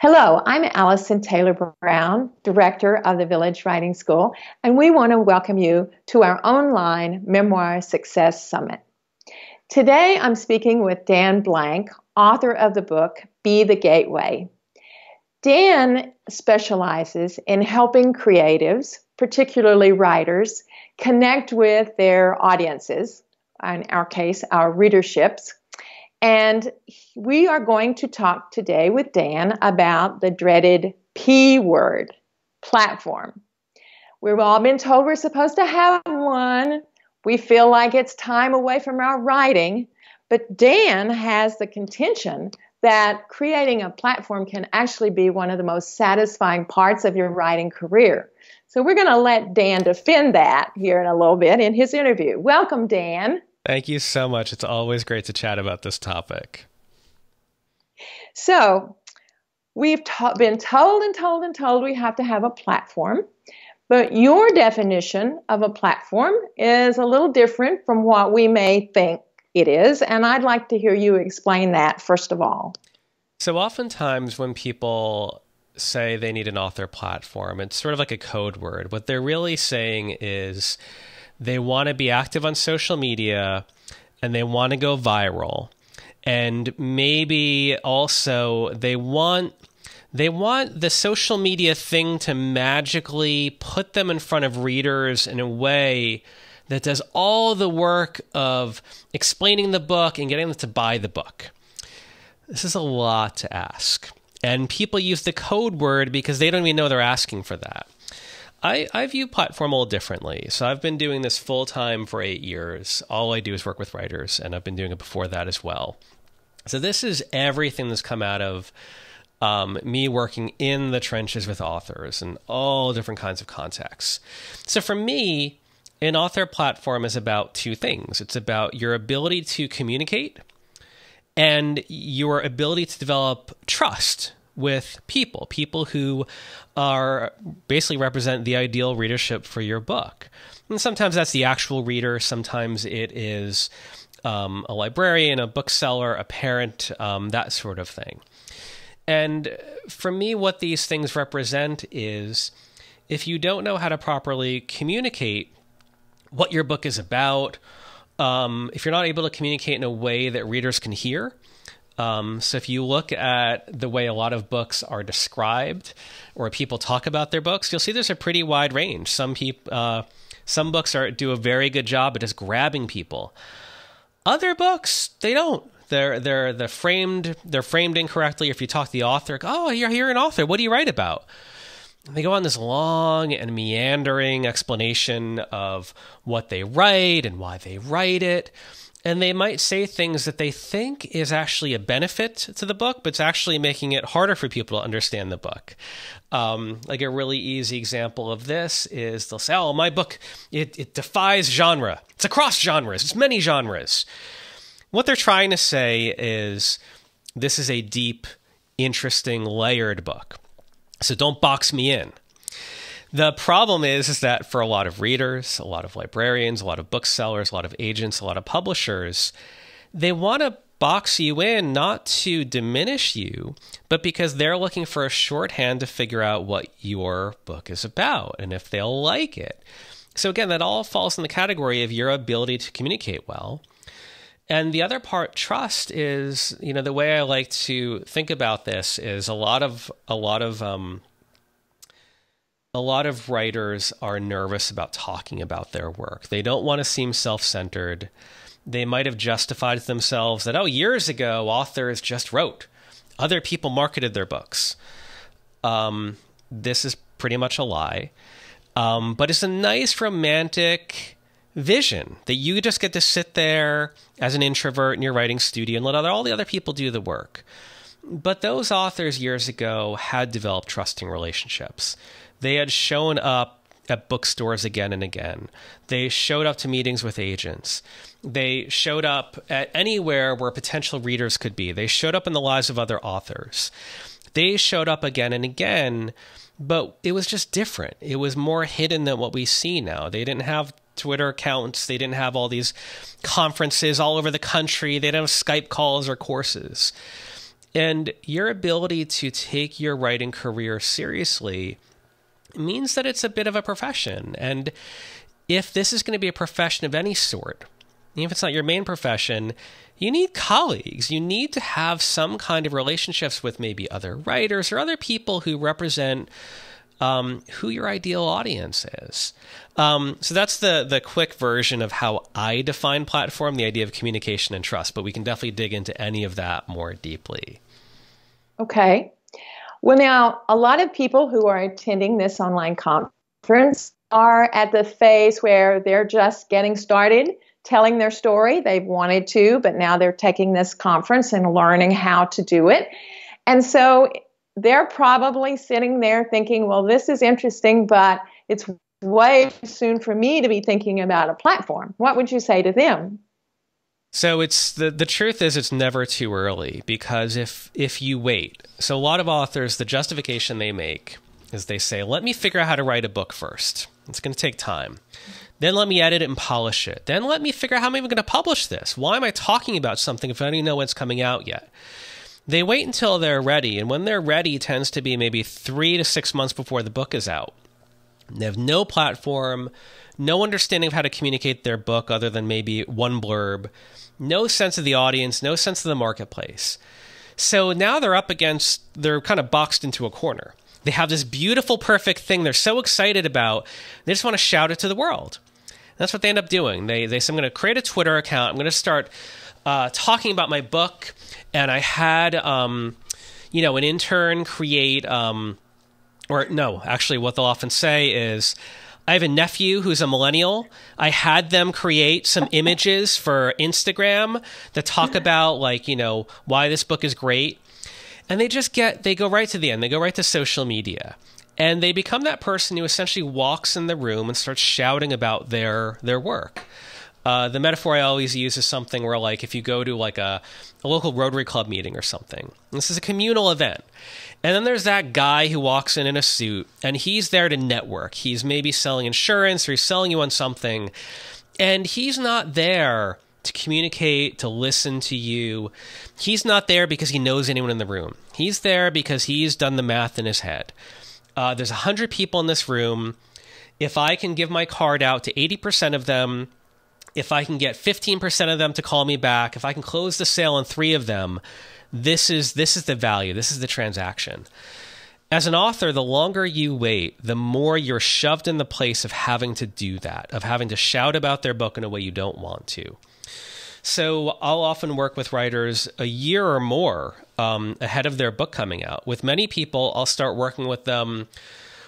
Hello, I'm Allison Taylor Brown, Director of the Village Writing School, and we want to welcome you to our online Memoir Success Summit. Today I'm speaking with Dan Blank, author of the book Be the Gateway. Dan specializes in helping creatives, particularly writers, connect with their audiences, in our case, our readerships. And we are going to talk today with Dan about the dreaded P word, platform. We've all been told we're supposed to have one. We feel like it's time away from our writing. But Dan has the contention that creating a platform can actually be one of the most satisfying parts of your writing career. So we're going to let Dan defend that here in a little bit in his interview. Welcome, Dan. Thank you so much. It's always great to chat about this topic. So we've been told and told and told we have to have a platform, but your definition of a platform is a little different from what we may think it is, and I'd like to hear you explain that first of all. So oftentimes when people say they need an author platform, it's sort of like a code word. What they're really saying is they want to be active on social media and they want to go viral. And maybe also they want the social media thing to magically put them in front of readers in a way that does all the work of explaining the book and getting them to buy the book. This is a lot to ask. And people use the code word because they don't even know they're asking for that. I view platform a little differently. So I've been doing this full-time for 8 years. All I do is work with writers, and I've been doing it before that as well. So this is everything that's come out of me working in the trenches with authors and all different kinds of contexts. So for me, an author platform is about two things. It's about your ability to communicate and your ability to develop trust with people who are basically represent the ideal readership for your book. And sometimes that's the actual reader. Sometimes it is a librarian, a bookseller, a parent, that sort of thing. And for me, what these things represent is if you don't know how to properly communicate what your book is about, if you're not able to communicate in a way that readers can hear. So if you look at the way a lot of books are described or people talk about their books, you'll see there's a pretty wide range. Some books do a very good job at just grabbing people. Other books, they don't. They're framed incorrectly. If you talk to the author, oh, you're an author. What do you write about? They go on this long and meandering explanation of what they write and why they write it. And they might say things that they think is actually a benefit to the book, but it's actually making it harder for people to understand the book. Like a really easy example of this is they'll say, oh, my book, it defies genre. It's across genres. It's many genres. What they're trying to say is this is a deep, interesting, layered book. So don't box me in. The problem is that for a lot of readers, a lot of librarians, a lot of booksellers, a lot of agents, a lot of publishers, they want to box you in not to diminish you, but because they're looking for a shorthand to figure out what your book is about and if they'll like it. So again, that all falls in the category of your ability to communicate well. And the other part, trust, is, the way I like to think about this is a lot of writers are nervous about talking about their work. They don't want to seem self-centered. They might have justified to themselves that, years ago, authors just wrote. Other people marketed their books. This is pretty much a lie. But it's a nice romantic vision that you just get to sit there as an introvert in your writing studio and let all the other people do the work. But those authors years ago had developed trusting relationships. They had shown up at bookstores again and again. They showed up to meetings with agents. They showed up at anywhere where potential readers could be. They showed up in the lives of other authors. They showed up again and again, but it was just different. It was more hidden than what we see now. They didn't have Twitter accounts. They didn't have all these conferences all over the country. They didn't have Skype calls or courses. And your ability to take your writing career seriously means that it's a bit of a profession. And if this is going to be a profession of any sort, even if it's not your main profession, you need colleagues. You need to have some kind of relationships with maybe other writers or other people who represent who your ideal audience is. So that's the quick version of how I define platform, the idea of communication and trust, but we can definitely dig into any of that more deeply. Okay. Well, now, a lot of people who are attending this online conference are at the phase where they're just getting started telling their story. They've wanted to, but now they're taking this conference and learning how to do it. And so they're probably sitting there thinking, well, this is interesting, but it's way too soon for me to be thinking about a platform. What would you say to them? So it's the truth is it's never too early, because if you wait, so a lot of authors, the justification they make is they say, let me figure out how to write a book first. It's going to take time. Then let me edit it and polish it. Then let me figure out how I'm even going to publish this. Why am I talking about something if I don't even know when it's coming out yet? They wait until they're ready, and when they're ready tends to be maybe 3 to 6 months before the book is out. They have no platform, no understanding of how to communicate their book other than maybe one blurb, no sense of the audience, no sense of the marketplace. So now they're kind of boxed into a corner. They have this beautiful, perfect thing they're so excited about, they just want to shout it to the world. That's what they end up doing. They say, I'm going to create a Twitter account, I'm going to start talking about my book. And I had, an intern create, what they'll often say is, I have a nephew who's a millennial. I had them create some images for Instagram that talk about, why this book is great. And they go right to the end. They go right to social media. And they become that person who essentially walks in the room and starts shouting about their work. The metaphor I always use is something where, if you go to a local Rotary Club meeting or something, this is a communal event. And then there's that guy who walks in a suit, and he's there to network. He's maybe selling insurance, or he's selling you on something. And he's not there to communicate, to listen to you. He's not there because he knows anyone in the room. He's there because he's done the math in his head. There's 100 people in this room. If I can give my card out to 80% of them, if I can get 15% of them to call me back, if I can close the sale on 3 of them, this is the value. This is the transaction. As an author, the longer you wait, the more you're shoved in the place of having to do that, of having to shout about their book in a way you don't want to. So I'll often work with writers a year or more ahead of their book coming out. With many people, I'll start working with them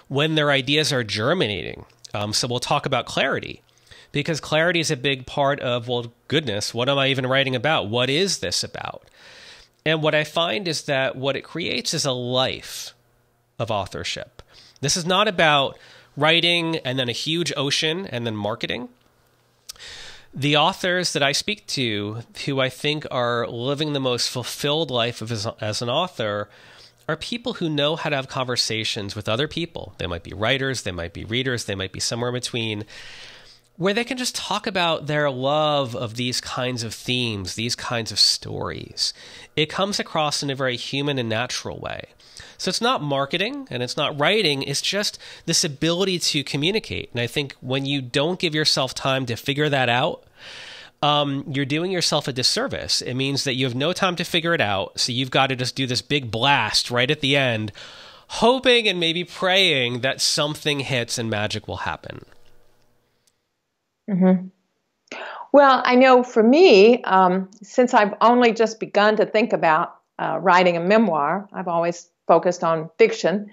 when their ideas are germinating. So we'll talk about clarity, because clarity is a big part of, well, goodness, what am I even writing about? What is this about? And what I find is that what it creates is a life of authorship. This is not about writing and then a huge ocean and then marketing. The authors that I speak to who I think are living the most fulfilled life as an author are people who know how to have conversations with other people. They might be writers, they might be readers, they might be somewhere in between, where they can just talk about their love of these kinds of themes, these kinds of stories. It comes across in a very human and natural way. So it's not marketing and it's not writing, it's just this ability to communicate. And I think when you don't give yourself time to figure that out, you're doing yourself a disservice. It means that you have no time to figure it out, so you've got to just do this big blast right at the end, hoping and maybe praying that something hits and magic will happen. Mm-hmm. Well, I know for me, since I've only just begun to think about writing a memoir, I've always focused on fiction.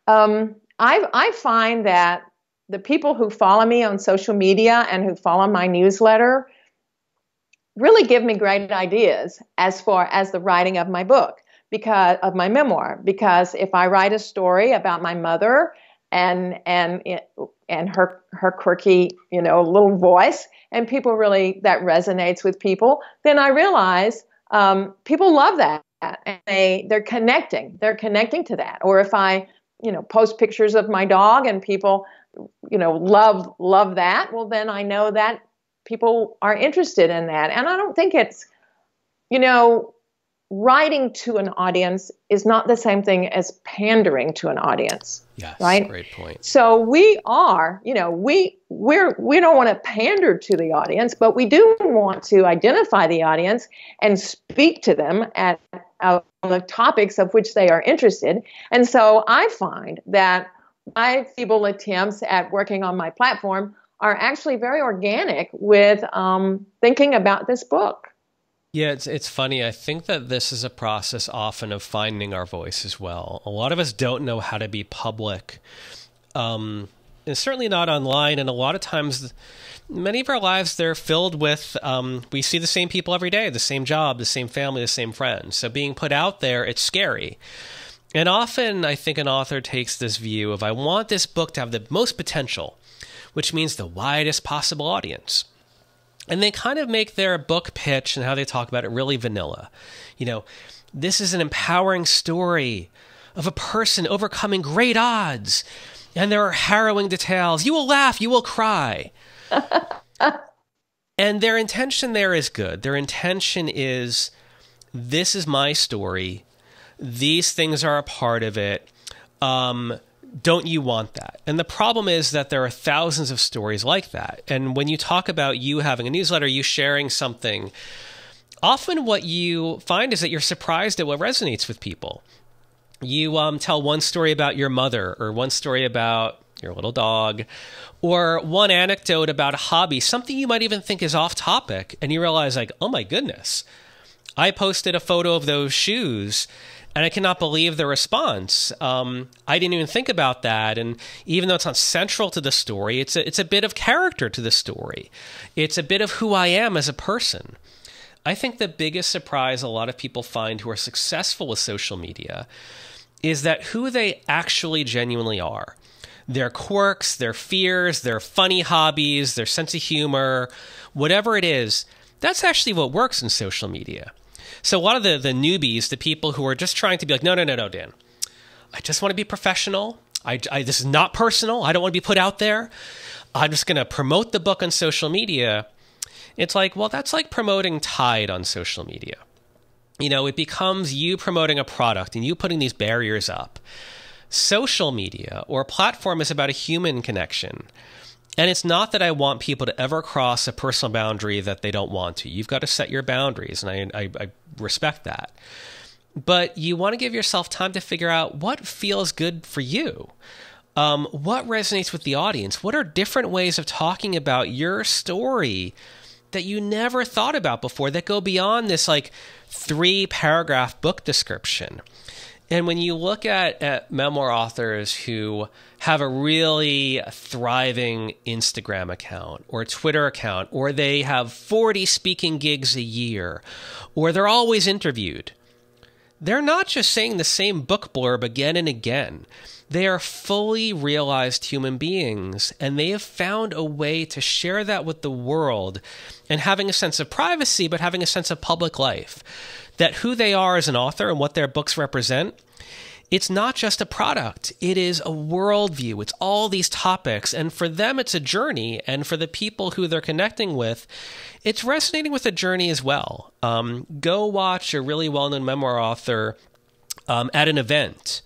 I find that the people who follow me on social media and who follow my newsletter really give me great ideas as far as the writing of my book, because of my memoir. Because if I write a story about my mother and her quirky, little voice, and people really, that resonates with people, then I realize people love that, and they're connecting to that. Or if I, post pictures of my dog and people, love that, well, then I know that people are interested in that. And I don't think it's, writing to an audience is not the same thing as pandering to an audience. Yes, right? Great point. So we are, we don't want to pander to the audience, but we do want to identify the audience and speak to them at the topics of which they are interested. And so I find that my feeble attempts at working on my platform are actually very organic with thinking about this book. Yeah, it's funny. I think that this is a process often of finding our voice as well. A lot of us don't know how to be public, and certainly not online. And a lot of times, many of our lives, they're filled with, we see the same people every day, the same job, the same family, the same friends. So being put out there, it's scary. And often I think an author takes this view of, I want this book to have the most potential, which means the widest possible audience. And they kind of make their book pitch and how they talk about it really vanilla. This is an empowering story of a person overcoming great odds. And there are harrowing details. You will laugh, you will cry. And their intention there is good. Their intention is, this is my story. These things are a part of it. Don't you want that? And the problem is that there are thousands of stories like that. And when you talk about you having a newsletter, you sharing something, often what you find is that you're surprised at what resonates with people. You tell one story about your mother, or one story about your little dog, or one anecdote about a hobby, something you might even think is off topic, and you realize, like, oh my goodness, I posted a photo of those shoes and I cannot believe the response. I didn't even think about that. And even though it's not central to the story, it's a bit of character to the story. It's a bit of who I am as a person. I think the biggest surprise a lot of people find who are successful with social media is that who they actually genuinely are. Their quirks, their fears, their funny hobbies, their sense of humor, whatever it is, that's actually what works in social media. So a lot of the newbies, the people who are just trying to be like, no, Dan, I just want to be professional. This is not personal. I don't want to be put out there. I'm just going to promote the book on social media. It's like, well, that's like promoting Tide on social media. It becomes you promoting a product and you putting these barriers up. Social media or platform is about a human connection. And it's not that I want people to ever cross a personal boundary that they don't want to. You've got to set your boundaries, and I respect that. But you want to give yourself time to figure out what feels good for you. What resonates with the audience? What are different ways of talking about your story that you never thought about before that go beyond this 3-paragraph book description? And when you look at memoir authors who have a really thriving Instagram account or Twitter account, or they have 40 speaking gigs a year, or they're always interviewed, they're not just saying the same book blurb again and again. They are fully realized human beings, and they have found a way to share that with the world and having a sense of privacy, but having a sense of public life. That who they are as an author and what their books represent, it's not just a product. It is a worldview. It's all these topics. And for them, it's a journey. And for the people who they're connecting with, it's resonating with a journey as well. Go watch a really well-known memoir author at an event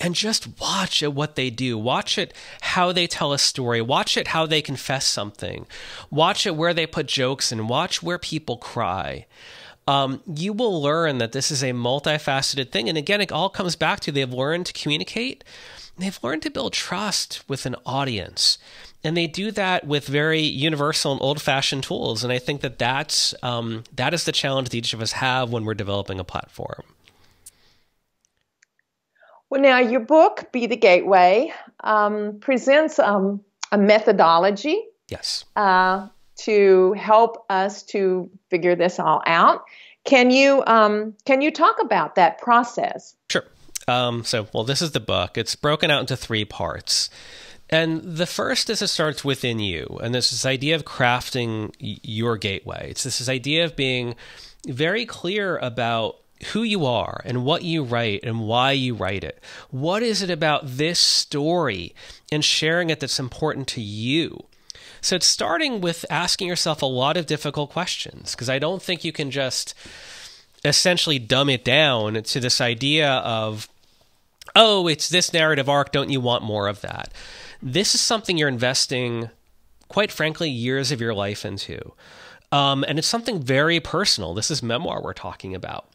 and just watch at what they do. Watch it how they tell a story. Watch it how they confess something. Watch it where they put jokes and watch where people cry. You will learn that this is a multifaceted thing. And again, it all comes back to they've learned to communicate. They've learned to build trust with an audience. And they do that with very universal and old-fashioned tools. And I think that that is the challenge that each of us have when we're developing a platform. Well, now your book, Be the Gateway, presents a methodology. Yes. To help us to figure this all out. Can you talk about that process? Sure. This is the book. It's broken out into 3 parts. And the first is it starts within you. And there's this idea of crafting your gateway. It's this idea of being very clear about who you are and what you write and why you write it. What is it about this story and sharing it that's important to you? So it's starting with asking yourself a lot of difficult questions, because I don't think you can just essentially dumb it down to this idea of, oh, it's this narrative arc, don't you want more of that? This is something you're investing, quite frankly, years of your life into. And it's something very personal. This is memoir we're talking about.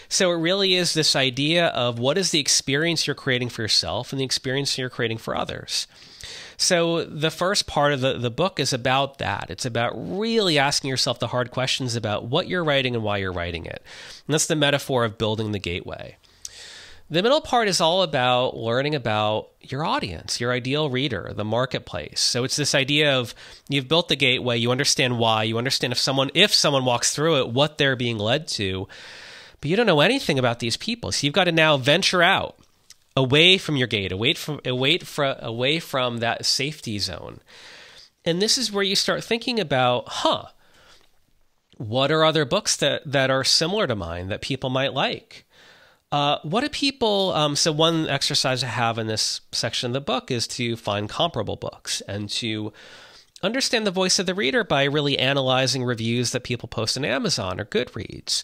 So it really is this idea of what is the experience you're creating for yourself and the experience you're creating for others. So the first part of the book is about that. It's about really asking yourself the hard questions about what you're writing and why you're writing it. And that's the metaphor of building the gateway. The middle part is all about learning about your audience, your ideal reader, the marketplace. So it's this idea of you've built the gateway, you understand why, you understand if someone walks through it, what they're being led to, but you don't know anything about these people. So you've got to now venture out, away from your gate, away from that safety zone. And this is where you start thinking about, what are other books that are similar to mine that people might like? What do people, so one exercise I have in this section of the book is to find comparable books and to understand the voice of the reader by really analyzing reviews that people post on Amazon or Goodreads.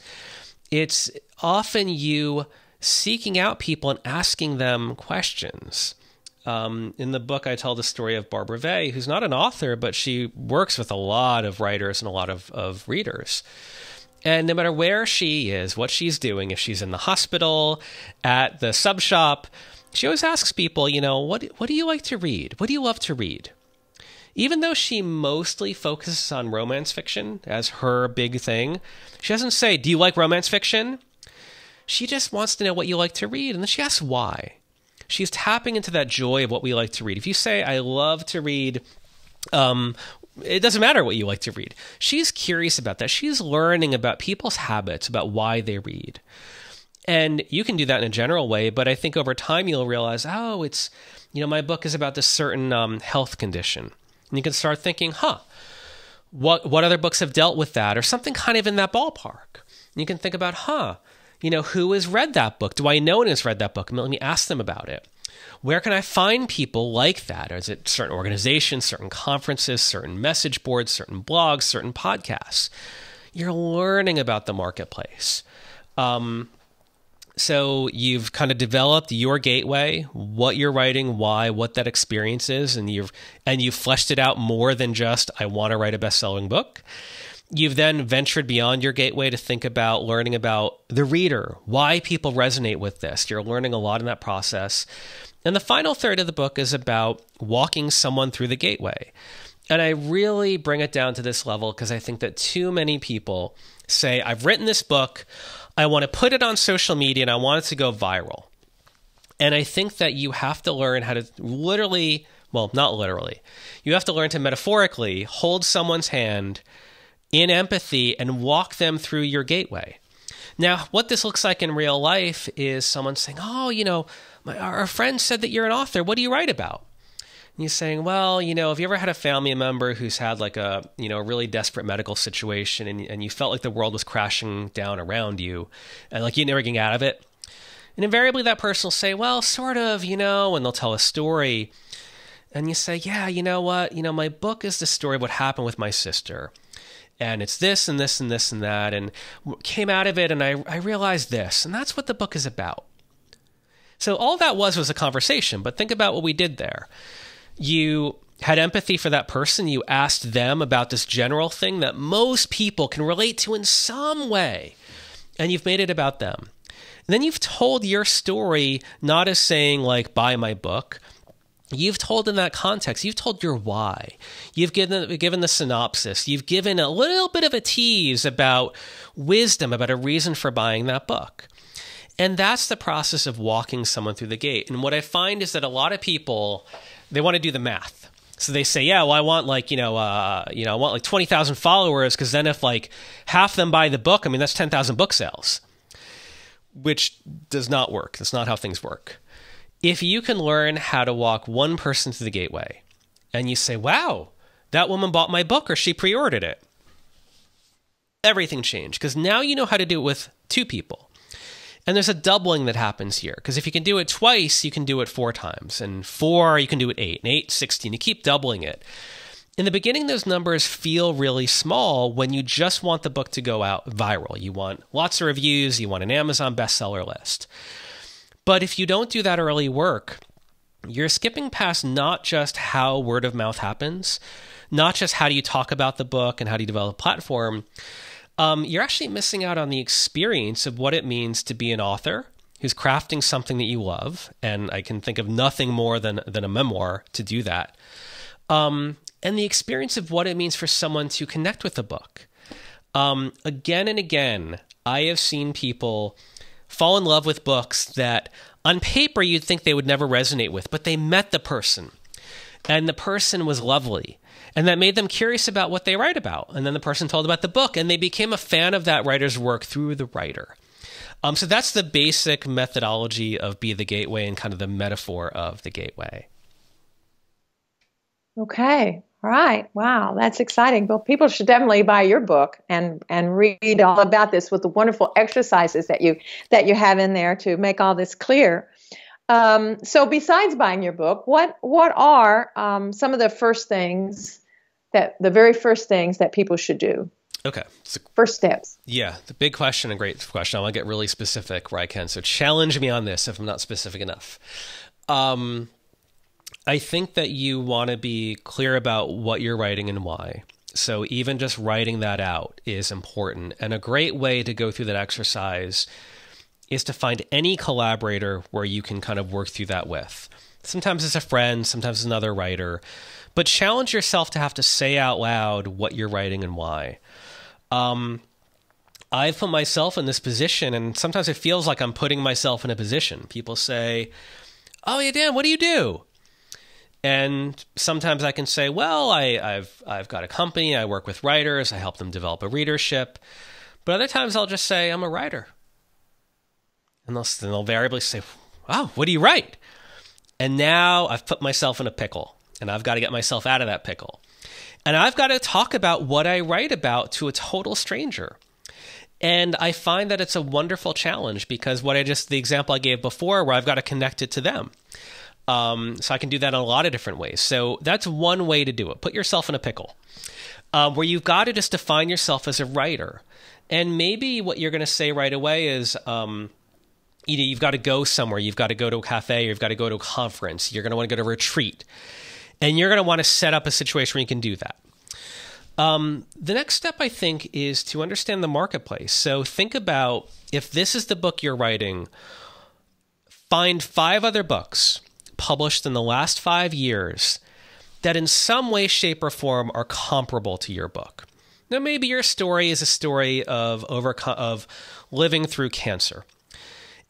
It's often you seeking out people and asking them questions. In the book, I tell the story of Barbara Vey, who's not an author, but she works with a lot of writers and a lot of readers. And no matter where she is, what she's doing, if she's in the hospital, at the sub shop, she always asks people, what do you like to read? What do you love to read? Even though she mostly focuses on romance fiction as her big thing, she doesn't say, do you like romance fiction? She just wants to know what you like to read, and then she asks why. She's tapping into that joy of what we like to read. If you say, I love to read, it doesn't matter what you like to read. She's curious about that. She's learning about people's habits, about why they read. And you can do that in a general way, but I think over time you'll realize, it's, my book is about this certain health condition. And you can start thinking, what other books have dealt with that? Or something kind of in that ballpark. And you can think about, who has read that book? Do I know anyone has read that book? Let me ask them about it. Where can I find people like that? Or is it certain organizations, certain conferences, certain message boards, certain blogs, certain podcasts? You're learning about the marketplace. So you've kind of developed your gateway, what you're writing, why, what that experience is, and you've fleshed it out more than just, I want to write a best-selling book. You've then ventured beyond your gateway to think about learning about the reader, why people resonate with this. You're learning a lot in that process. And the final third of the book is about walking someone through the gateway. And I really bring it down to this level because I think that too many people say, I've written this book, I want to put it on social media, and I want it to go viral. And I think that you have to learn how to not literally, you have to learn to metaphorically hold someone's hand in empathy and walk them through your gateway. Now, what this looks like in real life is someone saying, our friend said that you're an author. What do you write about? And you're saying, have you ever had a family member who's had like a really desperate medical situation and you felt like the world was crashing down around you and like you're never getting out of it? And invariably that person will say, well, sort of, and they'll tell a story. And you say, yeah, you know what? My book is the story of what happened with my sister. And it's this and this and this and that. And came out of it and I realized this. And that's what the book is about. So all that was a conversation, but think about what we did there. You had empathy for that person. You asked them about this general thing that most people can relate to in some way, and you've made it about them. And then you've told your story not as saying like, buy my book. You've told in that context, you've told your why. You've given the synopsis. You've given a little bit of a tease about wisdom, about a reason for buying that book. And that's the process of walking someone through the gate. And what I find is that a lot of people, they want to do the math. So they say, I want like, I want like 20,000 followers because then if like half them buy the book, that's 10,000 book sales, which does not work. That's not how things work. If you can learn how to walk one person through the gateway and you say, wow, that woman bought my book or she pre-ordered it, everything changed because now you know how to do it with two people. And there's a doubling that happens here because if you can do it twice, you can do it 4 times. And 4, you can do it 8. And 8, 16. You keep doubling it. In the beginning, those numbers feel really small when you just want the book to go out viral. You want lots of reviews, you want an Amazon bestseller list. But if you don't do that early work, you're skipping past not just how word of mouth happens, not just how do you talk about the book and how do you develop a platform. You're actually missing out on the experience of what it means to be an author who's crafting something that you love. And I can think of nothing more than a memoir to do that. And the experience of what it means for someone to connect with a book. Again and again, I have seen people fall in love with books that on paper you'd think they would never resonate with, but they met the person and the person was lovely. And that made them curious about what they write about. And then the person told about the book and they became a fan of that writer's work through the writer. So that's the basic methodology of Be the Gateway and kind of the metaphor of the gateway. Okay. All right. Wow. That's exciting. Well, people should definitely buy your book and read all about this with the wonderful exercises that you have in there to make all this clear. So besides buying your book, what are some of the very first things that people should do? Okay. So, first steps. Yeah. The big question, a great question. I want to get really specific where I can. So challenge me on this if I'm not specific enough. I think that you want to be clear about what you're writing and why. So even just writing that out is important. And a great way to go through that exercise is to find any collaborator where you can kind of work through that with. Sometimes it's a friend, sometimes it's another writer, but challenge yourself to have to say out loud what you're writing and why. I've put myself in this position, and sometimes it feels like I'm putting myself in a position. People say, "Oh yeah, Dan, what do you do?" And sometimes I can say, well, I've got a company, I work with writers, I help them develop a readership. But other times I'll just say, I'm a writer. And they'll invariably say, wow, what do you write? And now I've put myself in a pickle, and I've got to get myself out of that pickle. And I've got to talk about what I write about to a total stranger. And I find that it's a wonderful challenge because the example I gave before where I've got to connect it to them. So I can do that in a lot of different ways. So that's one way to do it. Put yourself in a pickle where you've got to just define yourself as a writer. And maybe what you're going to say right away is, you've got to go somewhere. You've got to go to a cafe, or you've got to go to a conference. You're going to want to go to a retreat. And you're going to want to set up a situation where you can do that. The next step, I think, is to understand the marketplace. So think about, if this is the book you're writing, find 5 other books published in the last 5 years that in some way, shape, or form are comparable to your book. Now, maybe your story is a story of living through cancer.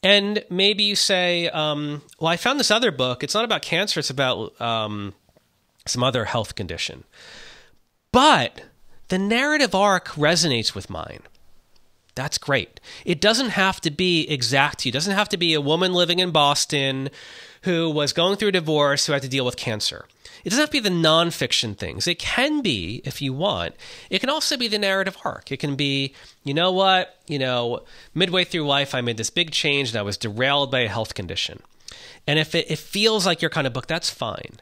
And maybe you say, well, I found this other book. It's not about cancer. It's about some other health condition. But the narrative arc resonates with mine. That's great. It doesn't have to be exact. It doesn't have to be a woman living in Boston who was going through a divorce who had to deal with cancer. It doesn't have to be the nonfiction things. It can be, if you want. It can also be the narrative arc. It can be, you know what? Midway through life, I made this big change and I was derailed by a health condition. And if it feels like your kind of book, that's fine.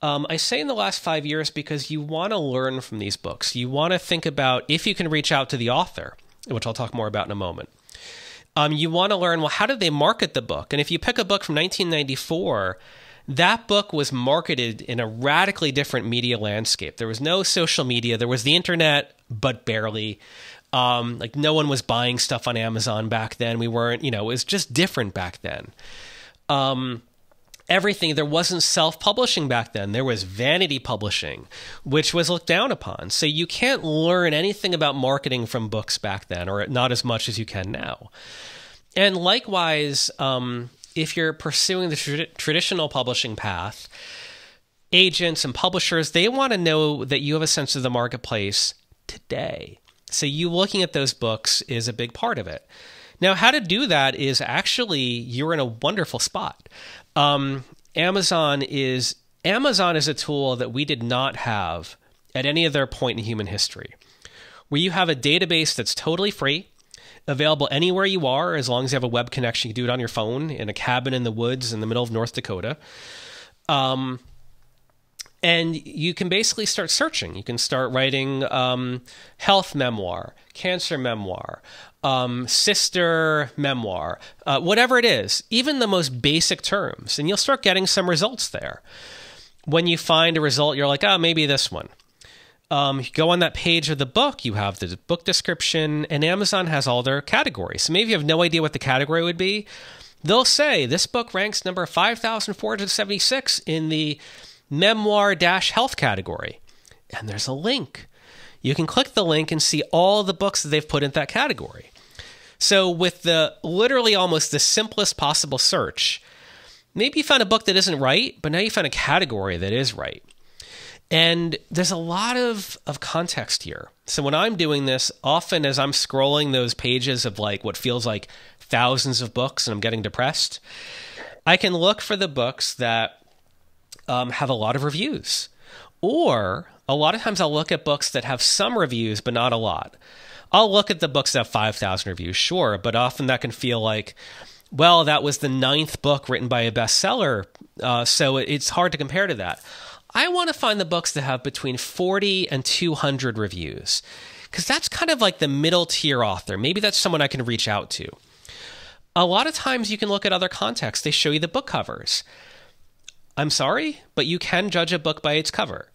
I say in the last 5 years because you want to learn from these books. You want to think about if you can reach out to the author, which I'll talk more about in a moment. You want to learn, well, how did they market the book? And if you pick a book from 1994, that book was marketed in a radically different media landscape. There was no social media. There was the internet, but barely. No one was buying stuff on Amazon back then. We weren't, it was just different back then. Everything, there wasn't self-publishing back then. There was vanity publishing, which was looked down upon. So you can't learn anything about marketing from books back then, or not as much as you can now. And likewise, if you're pursuing the traditional publishing path, agents and publishers, they want to know that you have a sense of the marketplace today. So you looking at those books is a big part of it. Now, how to do that is actually, you're in a wonderful spot. Amazon is a tool that we did not have at any other point in human history, where you have a database that's totally free, available anywhere you are, as long as you have a web connection. You can do it on your phone in a cabin in the woods in the middle of North Dakota. And you can basically start searching. You can start writing health memoir, cancer memoir, sister memoir, whatever it is, even the most basic terms. And you'll start getting some results there. When you find a result, you're like, oh, maybe this one. You go on that page of the book, you have the book description, and Amazon has all their categories. So maybe you have no idea what the category would be. They'll say, this book ranks number 5,476 in the memoir-health category. And there's a link. You can click the link and see all the books that they've put in that category. So with the literally almost the simplest possible search, maybe you found a book that isn't right, but now you found a category that is right. And there's a lot of context here. So when I'm doing this, often as I'm scrolling those pages of like what feels like thousands of books and I'm getting depressed, I can look for the books that have a lot of reviews. Or a lot of times I'll look at books that have some reviews, but not a lot. I'll look at the books that have 5,000 reviews, sure, but often that can feel like, well, that was the 9th book written by a bestseller, so it's hard to compare to that. I want to find the books that have between 40 and 200 reviews, because that's kind of like the middle tier author. Maybe that's someone I can reach out to. A lot of times you can look at other contexts. They show you the book covers. I'm sorry, but you can judge a book by its cover.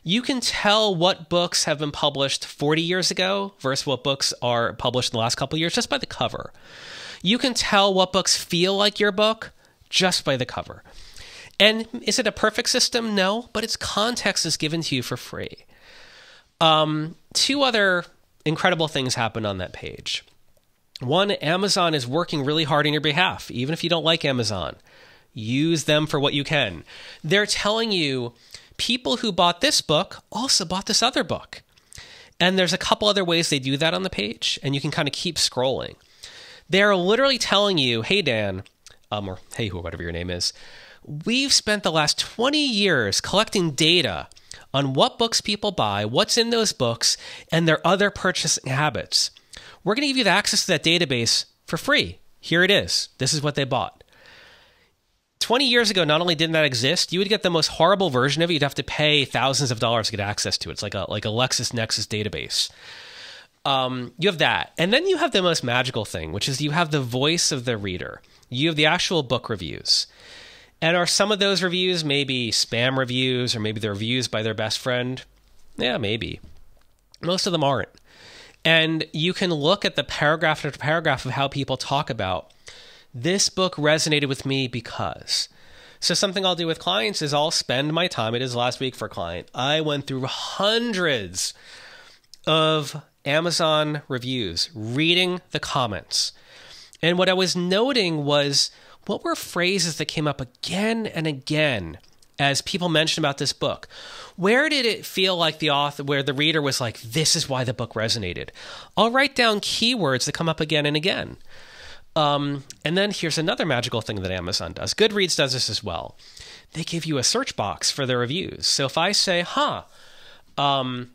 You can tell what books have been published 40 years ago versus what books are published in the last couple of years just by the cover. You can tell what books feel like your book just by the cover. And is it a perfect system? No, but its context is given to you for free. 2 other incredible things happen on that page. One, Amazon is working really hard on your behalf, even if you don't like Amazon. Use them for what you can. They're telling you people who bought this book also bought this other book. And there's a couple other ways they do that on the page, and you can kind of keep scrolling. They're literally telling you, hey, Dan, or hey, whatever your name is, we've spent the last 20 years collecting data on what books people buy, what's in those books, and their other purchasing habits. We're going to give you the access to that database for free. Here it is. This is what they bought. 20 years ago, not only didn't that exist, you would get the most horrible version of it. You'd have to pay thousands of dollars to get access to it. It's like a LexisNexis database. You have that. And then you have the most magical thing, which is you have the voice of the reader. You have the actual book reviews. And are some of those reviews maybe spam reviews, or maybe they're reviews by their best friend? Yeah, maybe. Most of them aren't. And you can look at the paragraph after paragraph of how people talk about, this book resonated with me because. So something I'll do with clients is I'll spend my time, it is last week for a client, I went through hundreds of Amazon reviews, reading the comments. And what I was noting was, what were phrases that came up again and again as people mentioned about this book? Where did it feel like the author, where the reader was like, this is why the book resonated? I'll write down keywords that come up again and again. And then here's another magical thing that Amazon does. Goodreads does this as well. They give you a search box for their reviews. So if I say, I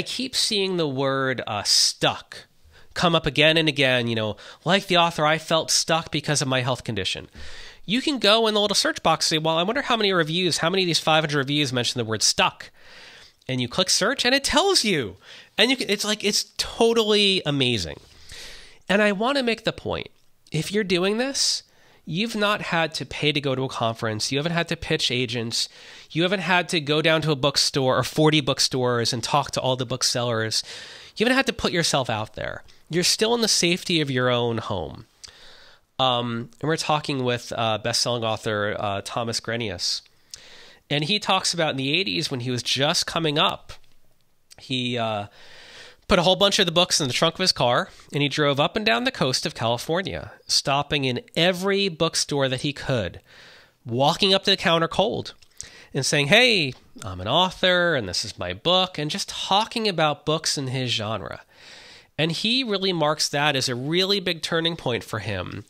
keep seeing the word stuck come up again and again, like the author, I felt stuck because of my health condition. You can go in the little search box and say, well, I wonder how many of these 500 reviews mention the word stuck. And you click search and it tells you. And it's totally amazing. And I want to make the point, if you're doing this, you've not had to pay to go to a conference. You haven't had to pitch agents. You haven't had to go down to a bookstore or 40 bookstores and talk to all the booksellers. You haven't had to put yourself out there. You're still in the safety of your own home. And we're talking with best-selling author Thomas Grenius. And he talks about in the 80s when he was just coming up, he put a whole bunch of the books in the trunk of his car, and he drove up and down the coast of California, stopping in every bookstore that he could, walking up to the counter cold and saying, hey, I'm an author, and this is my book, and just talking about books in his genre. And he really marks that as a really big turning point for him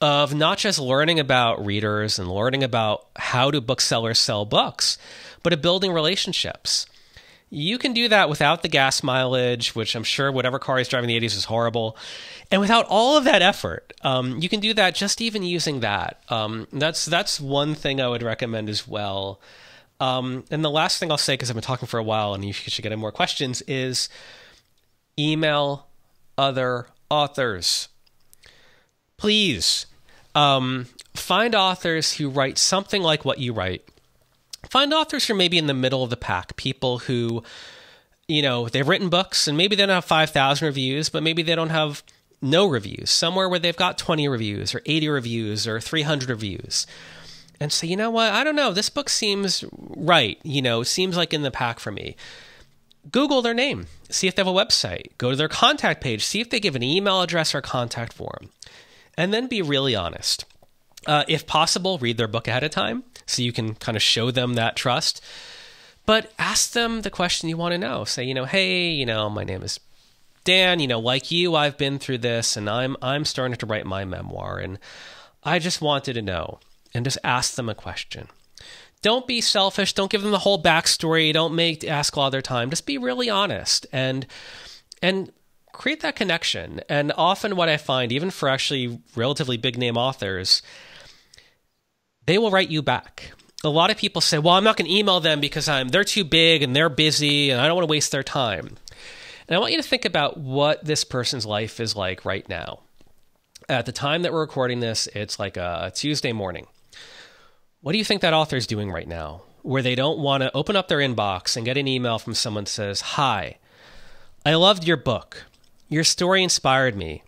of not just learning about readers and learning about how do booksellers sell books, but of building relationships. You can do that without the gas mileage, which I'm sure whatever car he's driving in the 80s is horrible. And without all of that effort, you can do that just even using that. That's one thing I would recommend as well. And the last thing I'll say, because I've been talking for a while and you should get in more questions, is email other authors. Please find authors who write something like what you write. Find authors who are maybe in the middle of the pack, people who, they've written books and maybe they don't have 5,000 reviews, but maybe they don't have no reviews, somewhere where they've got 20 reviews or 80 reviews or 300 reviews. And say, you know what, I don't know, this book seems right, seems like in the pack for me. Google their name, see if they have a website, go to their contact page, see if they give an email address or contact form, and then be really honest. If possible, read their book ahead of time so you can kind of show them that trust. But ask them the question you want to know. Say, hey, my name is Dan, like you, I've been through this and I'm starting to write my memoir and I just wanted to know, and just ask them a question. Don't be selfish. Don't give them the whole backstory. Don't ask all their time. Just be really honest and create that connection. And often what I find, even for actually relatively big name authors, they will write you back. A lot of people say, well, I'm not going to email them because they're too big and they're busy and I don't want to waste their time. And I want you to think about what this person's life is like right now. At the time that we're recording this, it's like a Tuesday morning. What do you think that author is doing right now, where they don't want to open up their inbox and get an email from someone that says, hi, I loved your book. Your story inspired me.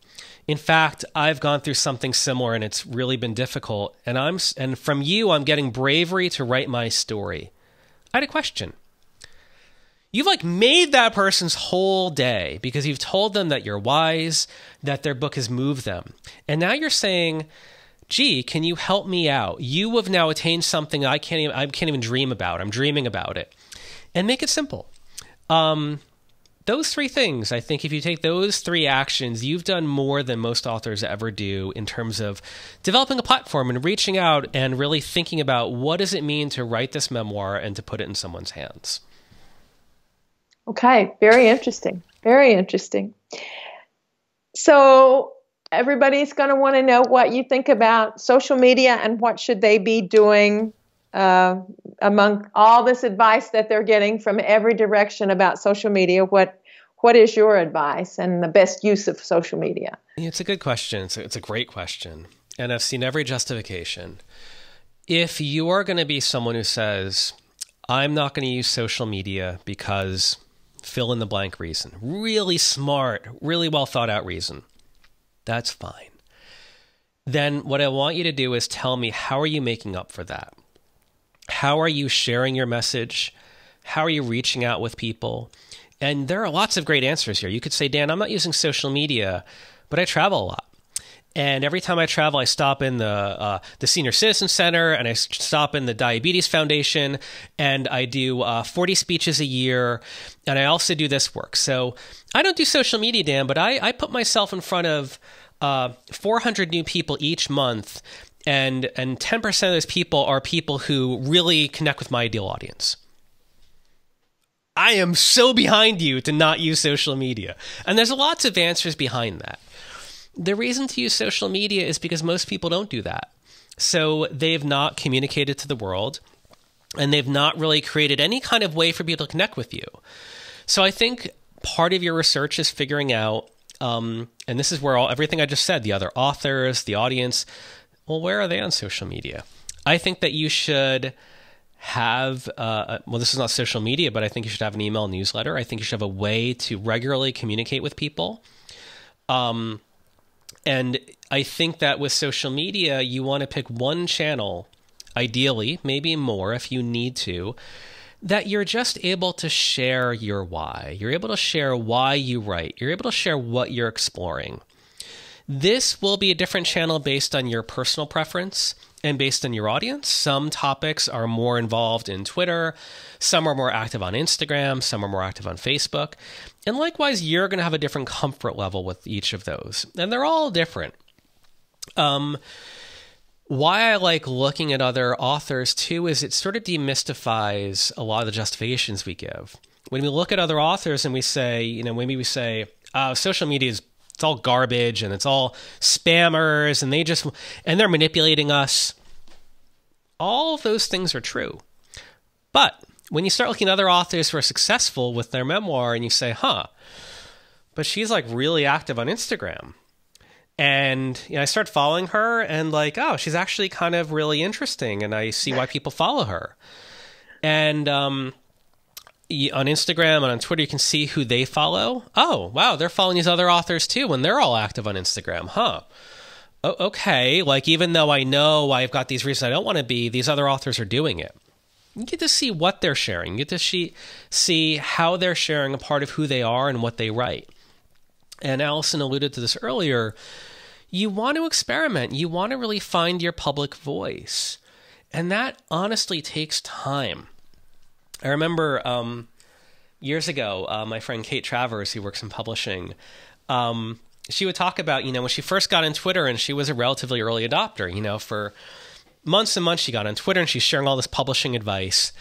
In fact, I've gone through something similar and it's really been difficult. And from you, I'm getting bravery to write my story. I had a question. You've made that person's whole day because you've told them that you're wise, that their book has moved them. And now you're saying, gee, can you help me out? You have now attained something I can't even dream about. I'm dreaming about it. And make it simple. Those three things, I think if you take those three actions, you've done more than most authors ever do in terms of developing a platform and reaching out and really thinking about what does it mean to write this memoir and to put it in someone's hands. Okay, very interesting. Very interesting. So everybody's going to want to know what you think about social media and what should they be doing among all this advice that they're getting from every direction about social media. What is your advice and the best use of social media? It's a good question. It's a great question. And I've seen every justification. If you are going to be someone who says, I'm not going to use social media because fill in the blank reason, really smart, really well thought out reason, that's fine. Then what I want you to do is tell me, how are you making up for that? How are you sharing your message? How are you reaching out with people? And there are lots of great answers here. You could say, Dan, I'm not using social media, but I travel a lot. And every time I travel, I stop in the Senior Citizen Center and I stop in the Diabetes Foundation and I do 40 speeches a year. And I also do this work. So I don't do social media, Dan, but I put myself in front of 400 new people each month. And 10% of those people are people who really connect with my ideal audience. I am so behind you to not use social media. And there's lots of answers behind that. The reason to use social media is because most people don't do that. So they've not communicated to the world and they've not really created any kind of way for people to connect with you. So I think part of your research is figuring out, and this is where everything I just said, the other authors, the audience, well, where are they on social media? I think that you should have, this is not social media, but I think you should have an email newsletter. I think you should have a way to regularly communicate with people. And I think that with social media, you want to pick one channel, ideally, maybe more if you need to, that you're just able to share your why. You're able to share why you write. You're able to share what you're exploring. This will be a different channel based on your personal preference and based on your audience. Some topics are more involved in Twitter. Some are more active on Instagram. Some are more active on Facebook. And likewise, you're going to have a different comfort level with each of those. And they're all different. Why I like looking at other authors too is it sort of demystifies a lot of the justifications we give. When we look at other authors and we say, maybe we say, social media it's all garbage and it's all spammers and they're manipulating us. All of those things are true. But when you start looking at other authors who are successful with their memoir and you say, but she's like really active on Instagram. And I start following her and like, oh, she's actually kind of really interesting. And I see why people follow her. And on Instagram and on Twitter, you can see who they follow. Oh, wow, they're following these other authors too, and they're all active on Instagram. Oh, okay. Like, even though I know I've got these reasons I don't want to be, these other authors are doing it. You get to see what they're sharing. You get to see how they're sharing a part of who they are and what they write. And Allison alluded to this earlier. You want to experiment. You want to really find your public voice. And that honestly takes time. I remember years ago, my friend Kate Travers, who works in publishing, she would talk about, when she first got on Twitter, and she was a relatively early adopter, for months and months she got on Twitter and she's sharing all this publishing advice.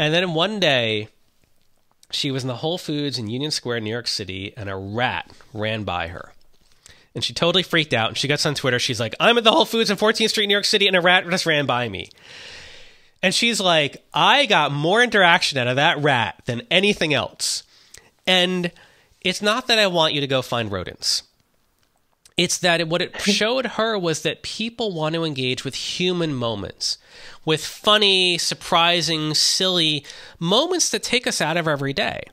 And then one day she was in the Whole Foods in Union Square, New York City, and a rat ran by her. And she totally freaked out, and she gets on Twitter. She's like, I'm at the Whole Foods on 14th Street, New York City, and a rat just ran by me. And she's like, I got more interaction out of that rat than anything else. And it's not that I want you to go find rodents. It's that what it showed her was that people want to engage with human moments, with funny, surprising, silly moments that take us out of our everyday.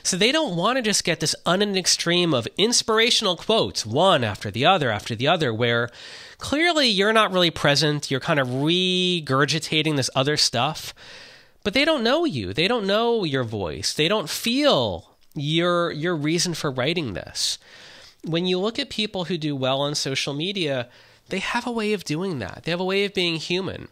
So they don't want to just get this unending stream of inspirational quotes, one after the other, where clearly you're not really present. You're kind of regurgitating this other stuff, but they don't know you. They don't know your voice. They don't feel your reason for writing this. When you look at people who do well on social media, they have a way of doing that. They have a way of being human.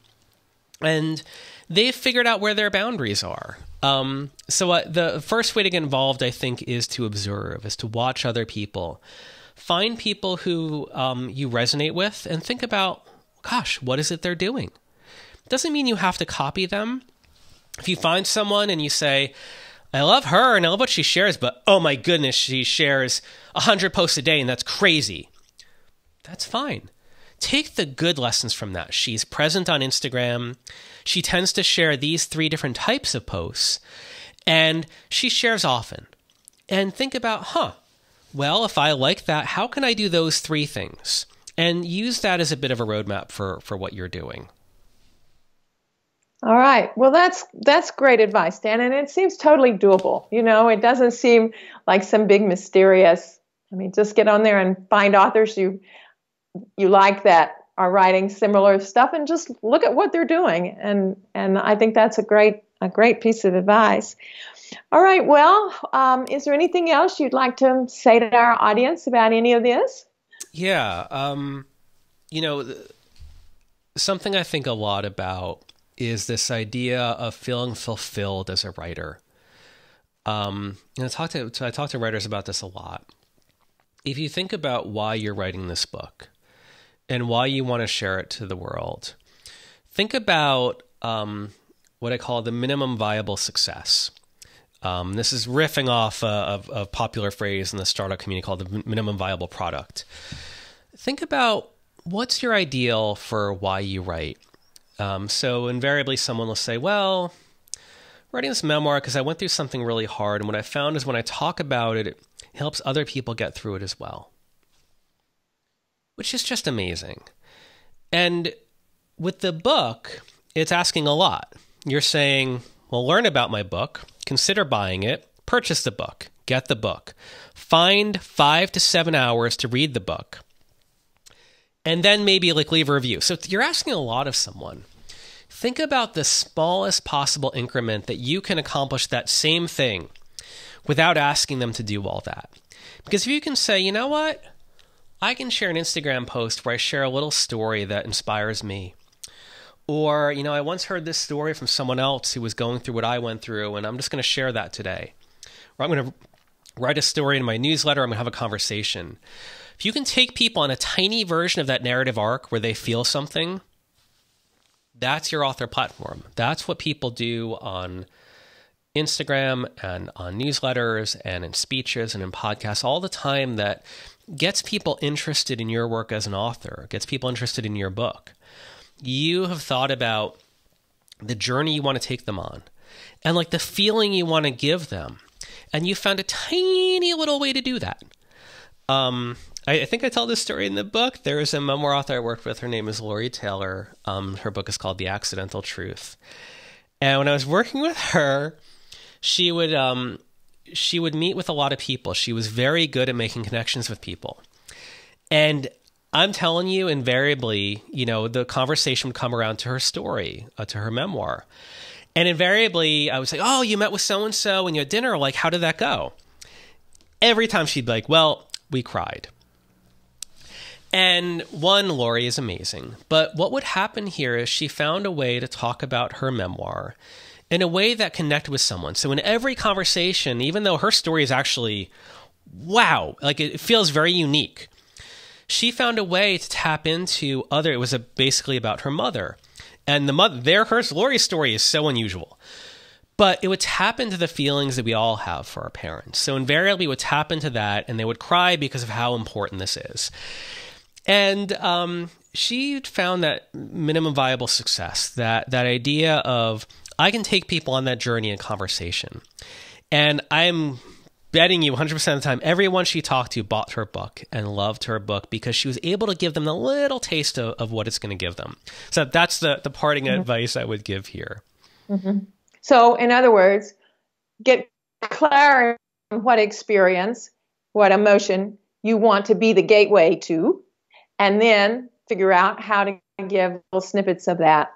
And they've figured out where their boundaries are. So the first way to get involved, I think, is to observe, is to watch other people. Find people who you resonate with and think about, gosh, what is it they're doing? Doesn't mean you have to copy them. If you find someone and you say, I love her and I love what she shares, but oh my goodness, she shares 100 posts a day and that's crazy. That's fine. Take the good lessons from that. She's present on Instagram. She tends to share these 3 different types of posts, and she shares often. And think about, well, if I like that, how can I do those 3 things? And use that as a bit of a roadmap for what you're doing. All right. Well, that's great advice, Dan, and it seems totally doable. It doesn't seem like some big mysterious. Just get on there and find authors you like that are writing similar stuff, and just look at what they're doing. And I think that's a great piece of advice. All right. Well, is there anything else you'd like to say to our audience about any of this? Yeah. Something I think a lot about is this idea of feeling fulfilled as a writer. I talk to writers about this a lot. If you think about why you're writing this book and why you want to share it to the world, think about what I call the minimum viable success. This is riffing off a popular phrase in the startup community called the minimum viable product. Think about what's your ideal for why you write. So invariably someone will say, well, writing this memoir because I went through something really hard, and what I found is when I talk about it, it helps other people get through it as well, which is just amazing. And with the book, it's asking a lot. You're saying, well, learn about my book, consider buying it, purchase the book, get the book, find 5 to 7 hours to read the book, and then maybe leave a review. So you're asking a lot of someone. Think about the smallest possible increment that you can accomplish that same thing without asking them to do all that. Because if you can say, you know what? I can share an Instagram post where I share a little story that inspires me. Or, I once heard this story from someone else who was going through what I went through, and I'm just going to share that today. Or I'm going to write a story in my newsletter. I'm going to have a conversation. If you can take people on a tiny version of that narrative arc where they feel something, that's your author platform. That's what people do on Instagram and on newsletters and in speeches and in podcasts all the time that gets people interested in your work as an author, gets people interested in your book. You have thought about the journey you want to take them on. and like the feeling you want to give them. And you found a tiny little way to do that. I think I tell this story in the book. There is a memoir author I worked with. Her name is Lori Taylor. Her book is called The Accidental Truth. And when I was working with her, she would meet with a lot of people. She was very good at making connections with people. And I'm telling you, invariably, the conversation would come around to her story, to her memoir. And invariably, I would say, oh, you met with so-and-so and you had dinner. Like, how did that go? Every time she'd be like, well, we cried. And one, Lori is amazing. But what would happen here is she found a way to talk about her memoir in a way that connected with someone. So in every conversation, even though her story is actually, wow, like it feels very unique, she found a way to tap into it was basically about her mother. And Lori's story is so unusual. But it would tap into the feelings that we all have for our parents. So invariably, it would tap into that, and they would cry because of how important this is. And she found that minimum viable success, that idea of, I can take people on that journey in conversation. And I'm betting you 100% of the time, everyone she talked to bought her book and loved her book because she was able to give them a little taste of what it's going to give them. So that's the parting advice I would give here. Mm-hmm. So in other words, get clarity on what experience, what emotion you want to be the gateway to, and then figure out how to give little snippets of that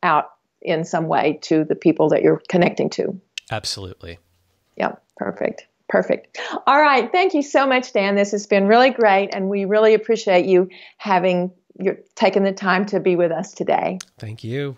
out in some way to the people that you're connecting to. Absolutely. Yep. Perfect. All right. Thank you so much, Dan. This has been really great, and we really appreciate you taking the time to be with us today. Thank you.